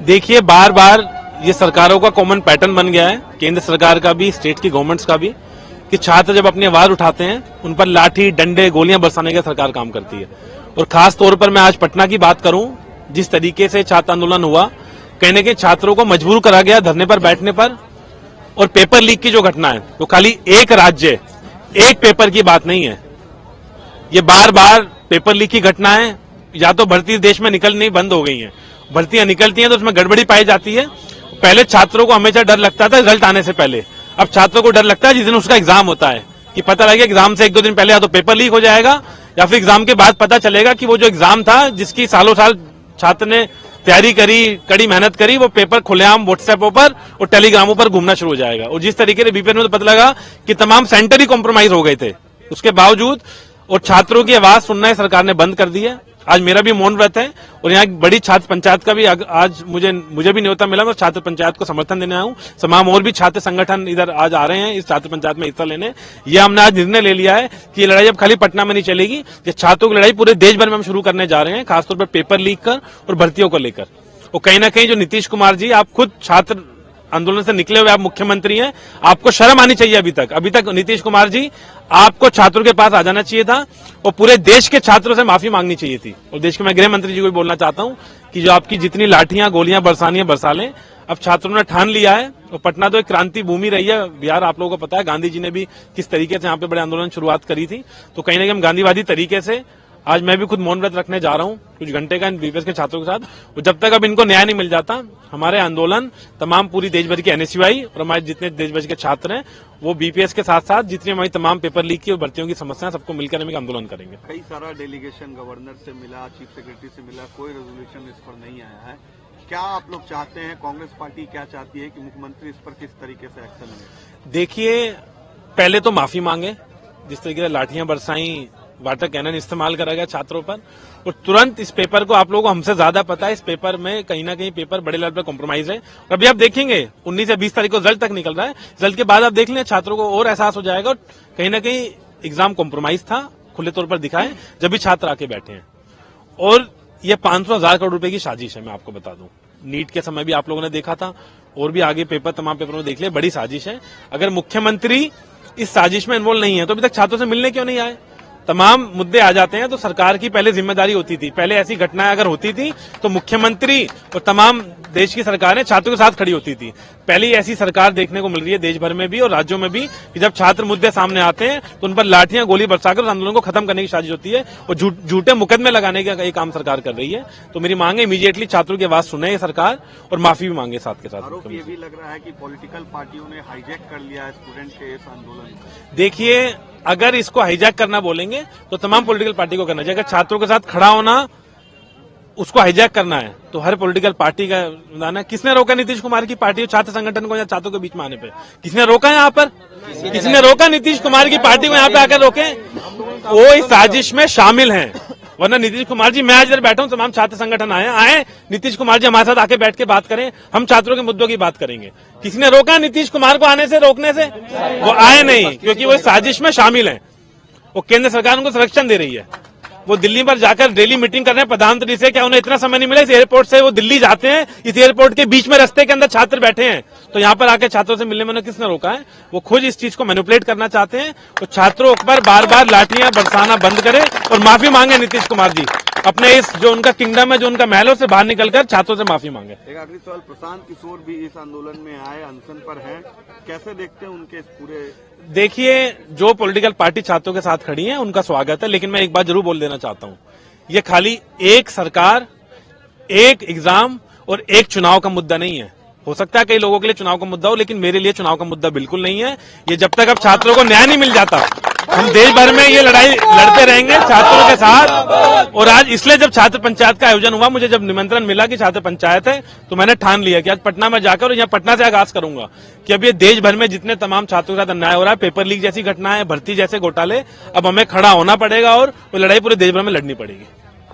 देखिए, बार बार ये सरकारों का कॉमन पैटर्न बन गया है, केंद्र सरकार का भी, स्टेट की गवर्नमेंट्स का भी, कि छात्र जब अपनी आवाज उठाते हैं उन पर लाठी, डंडे, गोलियां बरसाने का सरकार काम करती है। और खास तौर पर मैं आज पटना की बात करूं, जिस तरीके से छात्र आंदोलन हुआ, कहीं न कहीं छात्रों को मजबूर करा गया धरने पर बैठने पर। और पेपर लीक की जो घटना है, वो खाली एक राज्य, एक पेपर की बात नहीं है। ये बार बार पेपर लीक की घटनाएं या तो भर्ती देश में निकलनी बंद हो गई हैं, भर्तियां निकलती हैं तो उसमें गड़बड़ी पाई जाती है। पहले छात्रों को हमेशा डर लगता था रिजल्ट आने से पहले, अब छात्रों को डर लगता है जिस दिन उसका एग्जाम होता है, कि पता लगे एग्जाम से एक दो दिन पहले या तो पेपर लीक हो जाएगा या फिर एग्जाम के बाद पता चलेगा कि वो जो एग्जाम था, जिसकी सालों साल छात्र ने तैयारी करी, कड़ी मेहनत करी, वो पेपर खुलेआम व्हाट्सएपों पर और टेलीग्रामों पर घूमना शुरू हो जाएगा। और जिस तरीके से बीपीएन में तो पता लगा कि तमाम सेंटर ही कॉम्प्रोमाइज हो गए थे, उसके बावजूद और छात्रों की आवाज सुनना है सरकार ने बंद कर दी है। आज मेरा भी मौन व्रत है और यहाँ एक बड़ी छात्र पंचायत का भी आज मुझे भी न्योता मिला, मैं छात्र पंचायत को समर्थन देने आया हूँ। तमाम और भी छात्र संगठन इधर आज आ रहे हैं इस छात्र पंचायत में हिस्सा लेने। ये हमने आज निर्णय ले लिया है कि ये लड़ाई अब खाली पटना में नहीं चलेगी, ये छात्रों की लड़ाई पूरे देश भर में हम शुरू करने जा रहे हैं, खासतौर पर पेपर लीक कर और भर्तियों को लेकर। और कहीं ना कहीं जो नीतीश कुमार जी, आप खुद छात्र आंदोलन से निकले हुए आप मुख्यमंत्री हैं, आपको शर्म आनी चाहिए। अभी तक नीतीश कुमार जी, आपको छात्रों के पास आ जाना चाहिए था और पूरे देश के छात्रों से माफी मांगनी चाहिए थी। और देश के मैं गृह मंत्री जी को भी बोलना चाहता हूं कि जो आपकी जितनी लाठियां, गोलियां बरसानी है बरसा लें। अब छात्रों ने ठान लिया है और पटना तो एक क्रांति भूमि रही है, बिहार आप लोगों को पता है, गांधी जी ने भी किस तरीके से यहाँ पे बड़े आंदोलन शुरुआत करी थी। तो कहीं ना कहीं हम गांधीवादी तरीके से आज मैं भी खुद मौन व्रत रखने जा रहा हूं कुछ घंटे का इन बीपीएस के छात्रों के साथ। और जब तक अब इनको न्याय नहीं मिल जाता, हमारे आंदोलन तमाम पूरी देश भर की एनएसयूआई और हमारे जितने देश भर के छात्र हैं, वो बीपीएस के साथ साथ जितनी हमारी तमाम पेपर लीक की और भर्तियों की समस्याएं, सबको मिलकर हम एक आंदोलन करेंगे। कई सारा डेलीगेशन गवर्नर से मिला, चीफ सेक्रेटरी से मिला, कोई रेजोल्यूशन इस पर नहीं आया है। क्या आप लोग चाहते हैं, कांग्रेस पार्टी क्या चाहती है कि मुख्यमंत्री इस पर किस तरीके से एक्शन ले? देखिए, पहले तो माफी मांगे, जिस तरीके से लाठियां बरसाई, वाटर कैनन इस्तेमाल करा गया छात्रों पर, और तुरंत इस पेपर को, आप लोगों को हमसे ज्यादा पता है, इस पेपर में कहीं ना कहीं पेपर बड़े लेवल पर कॉम्प्रोमाइज है। और अभी आप देखेंगे 19 से 20 तारीख को रिजल्ट तक निकल रहा है, रिजल्ट के बाद आप देख लें, छात्रों को और एहसास हो जाएगा। और कहीं ना कहीं एग्जाम कॉम्प्रोमाइज था, खुले तौर पर दिखा है जब भी छात्र आके बैठे हैं। और ये 500,000 करोड़ रुपए की साजिश है, मैं आपको बता दूं। नीट के समय भी आप लोगों ने देखा था, और भी आगे पेपर, तमाम पेपरों में देख लिया, बड़ी साजिश है। अगर मुख्यमंत्री इस साजिश में इन्वॉल्व नहीं है तो अभी तक छात्रों से मिलने क्यों नहीं आए? तमाम मुद्दे आ जाते हैं तो सरकार की पहले जिम्मेदारी होती थी। पहले ऐसी घटनाएं अगर होती थी तो मुख्यमंत्री और तमाम देश की सरकारें छात्रों के साथ खड़ी होती थी। पहली ऐसी सरकार देखने को मिल रही है देश भर में भी और राज्यों में भी कि जब छात्र मुद्दे सामने आते हैं तो उन पर लाठियां, गोली बरसाकर उस आंदोलन को खत्म करने की साजिश होती है और झूठे मुकदमे लगाने का ये काम सरकार कर रही है। तो मेरी मांग है, इमीडिएटली छात्रों की आवाज सुने ये सरकार और माफी भी मांगे साथ के साथ। आरोप ये भी लग रहा है कि पॉलिटिकल पार्टियों ने हाईजैक कर लिया है स्टूडेंट के इस आंदोलन को। देखिए, अगर इसको हाईजैक करना बोलेंगे तो तमाम पॉलिटिकल पार्टी को करना चाहिए। अगर छात्रों के साथ खड़ा होना उसको हाईजैक करना है तो हर पॉलिटिकल पार्टी का है। किसने रोका नीतीश कुमार की पार्टी और छात्र संगठन को या छात्रों के बीच में आने पे? किसने रोका यहाँ पर? किसने रोका नीतीश कुमार की पार्टी को यहाँ पे आकर रोके? वो इस साजिश में शामिल हैं, वरना नीतीश कुमार जी, मैं आज इधर बैठा हूँ, तमाम छात्र संगठन आए, नीतीश कुमार जी हमारे साथ आके बैठ के बात करें, हम छात्रों के मुद्दों की बात करेंगे। किसने रोका नीतीश कुमार को आने से, रोकने से? वो आए नहीं, क्योंकि वो इस साजिश में शामिल हैं। वो केंद्र सरकार उनको संरक्षण दे रही है। वो दिल्ली पर जाकर डेली मीटिंग कर रहे हैं प्रधानमंत्री से, क्या उन्हें इतना समय नहीं मिला? इस एयरपोर्ट से वो दिल्ली जाते हैं, इस एयरपोर्ट के बीच में रास्ते के अंदर छात्र बैठे हैं, तो यहाँ पर आके छात्रों से मिलने में उन्हें किसने रोका है? वो खुद इस चीज को मैनिपुलेट करना चाहते हैं। तो छात्रों पर बार बार लाठियां बरसाना बंद करें और माफी मांगे नीतीश कुमार जी, अपने इस जो उनका किंगडम है, जो उनका महलों से बाहर निकलकर छात्रों से माफी मांगे। एक आखिरी सवाल, प्रशांत किशोर भी इस आंदोलन में आए, अनशन पर हैं, कैसे देखते हैं उनके इस पूरे? देखिए, जो पॉलिटिकल पार्टी छात्रों के साथ खड़ी है उनका स्वागत है, लेकिन मैं एक बात जरूर बोल देना चाहता हूं, ये खाली एक सरकार, एक एग्जाम और एक चुनाव का मुद्दा नहीं है। हो सकता है कई लोगों के लिए चुनाव का मुद्दा हो, लेकिन मेरे लिए चुनाव का मुद्दा बिल्कुल नहीं है। ये जब तक अब छात्रों को न्याय नहीं मिल जाता, हम देश भर में ये लड़ाई लड़ते रहेंगे छात्रों के साथ। और आज इसलिए जब छात्र पंचायत का आयोजन हुआ, मुझे जब निमंत्रण मिला कि छात्र पंचायत है, तो मैंने ठान लिया कि आज पटना में जाकर, और यहाँ पटना से आगाज करूंगा कि अब ये देश भर में जितने तमाम छात्रों के साथ अन्याय हो रहा है, पेपर लीक जैसी घटनाएं, भर्ती जैसे घोटाले, अब हमें खड़ा होना पड़ेगा और वो लड़ाई पूरे देश भर में लड़नी पड़ेगी।